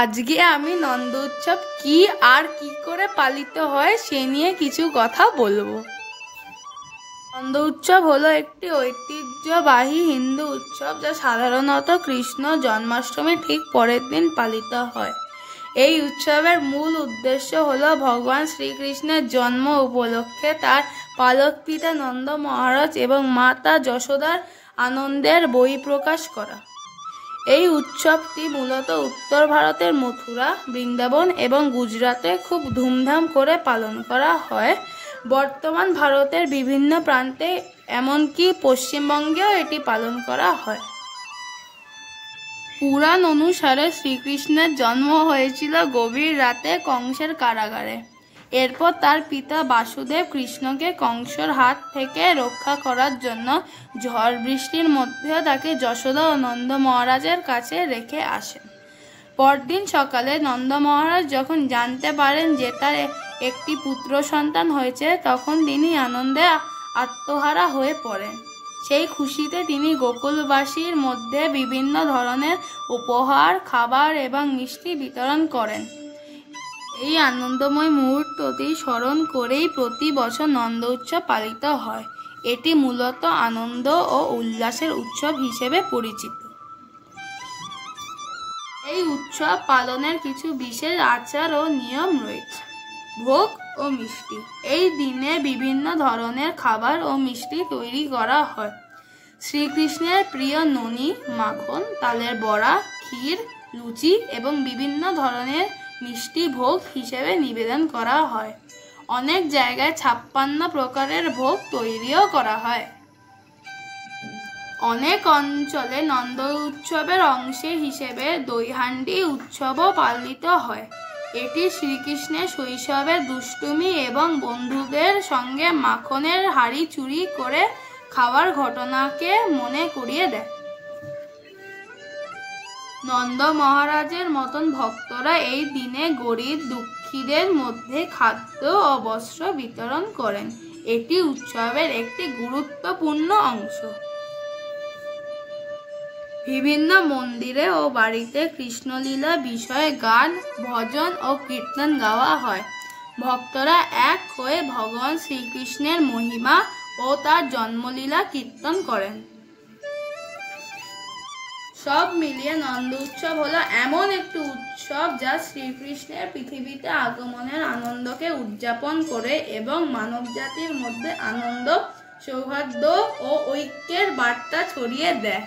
আজকে আমি নন্দ উৎসব কি আর কি করে পালিত হয় সে নিয়ে কিছু কথা বলবো। নন্দ উৎসব হলো একটি ঐতিহ্যবাহী হিন্দু উৎসব যা সাধারণত কৃষ্ণ জন্মাষ্টমীর ঠিক পরের দিন পালিত হয়। এই উৎসবের মূল উদ্দেশ্য হলো ভগবান শ্রীকৃষ্ণের জন্ম উপলক্ষে তার পালক পিতা নন্দ মহারাজ এবং মাতা যশোদার আনন্দের বহিঃপ্রকাশ করা। এই উৎসবটি মূলত উত্তর ভারতের মথুরা, বৃন্দাবন এবং গুজরাটে খুব ধুমধাম করে পালন করা হয়। বর্তমান ভারতের বিভিন্ন প্রান্তে এমনকি পশ্চিমবঙ্গেও এটি পালন করা হয়। পুরাণ অনুসারে শ্রীকৃষ্ণের জন্ম হয়েছিল গভীর রাতে কংসের কারাগারে। এরপর তার পিতা বাসুদেব কৃষ্ণকে কংসের হাত থেকে রক্ষা করার জন্য ঝড় বৃষ্টির মধ্যেও তাকে যশোদা ও নন্দ মহারাজের কাছে রেখে আসেন। পরদিন সকালে নন্দ মহারাজ যখন জানতে পারেন যে তার একটি পুত্র সন্তান হয়েছে, তখন তিনি আনন্দে আত্মহারা হয়ে পড়েন। সেই খুশিতে তিনি গোকুলবাসীর মধ্যে বিভিন্ন ধরনের উপহার, খাবার এবং মিষ্টি বিতরণ করেন। এই আনন্দময় মুহূর্তটি স্মরণ করেই প্রতি বছর নন্দ উৎসব পালিত হয়। এটি মূলত আনন্দ ও উল্লাসের উৎসব হিসেবে পরিচিত। এই উৎসব পালনের কিছু বিশেষ আচার ও নিয়ম রয়েছে। ভোগ ও মিষ্টি। এই দিনে বিভিন্ন ধরনের খাবার ও মিষ্টি তৈরি করা হয়। শ্রীকৃষ্ণের প্রিয় ননি, মাখন, তালের বড়া, ক্ষীর, লুচি এবং বিভিন্ন ধরনের মিষ্টি ভোগ হিসেবে নিবেদন করা হয়। অনেক জায়গায় 56 প্রকারের ভোগ তৈরিও করা হয়। অনেক অঞ্চলে নন্দ উৎসবের অংশ হিসেবে দইহান্ডি উৎসবও পালিত হয়। এটি শ্রীকৃষ্ণের শৈশবের দুষ্টুমি এবং বন্ধুদের সঙ্গে মাখনের হাঁড়ি চুরি করে খাওয়ার ঘটনাকে মনে করিয়ে দেয়। নন্দ মহারাজের মতন ভক্তরা এই দিনে গরিব দুঃখীদের মধ্যে খাদ্য ও বস্ত্র বিতরণ করেন। এটি উৎসবের একটি গুরুত্বপূর্ণ অংশ। বিভিন্ন মন্দিরে ও বাড়িতে কৃষ্ণলীলা বিষয়ে গান, ভজন ও কীর্তন গাওয়া হয়। ভক্তরা এক হয়ে ভগবান শ্রীকৃষ্ণের মহিমা ও তার জন্মলীলা কীর্তন করেন। সব মিলিয়ে নন্দ উৎসব হলো এমন একটি উৎসব যা শ্রীকৃষ্ণের পৃথিবীতে আগমনের আনন্দকে উদযাপন করে এবং মানবজাতির মধ্যে আনন্দ, সৌহার্দ্য ও ঐক্যের বার্তা ছড়িয়ে দেয়।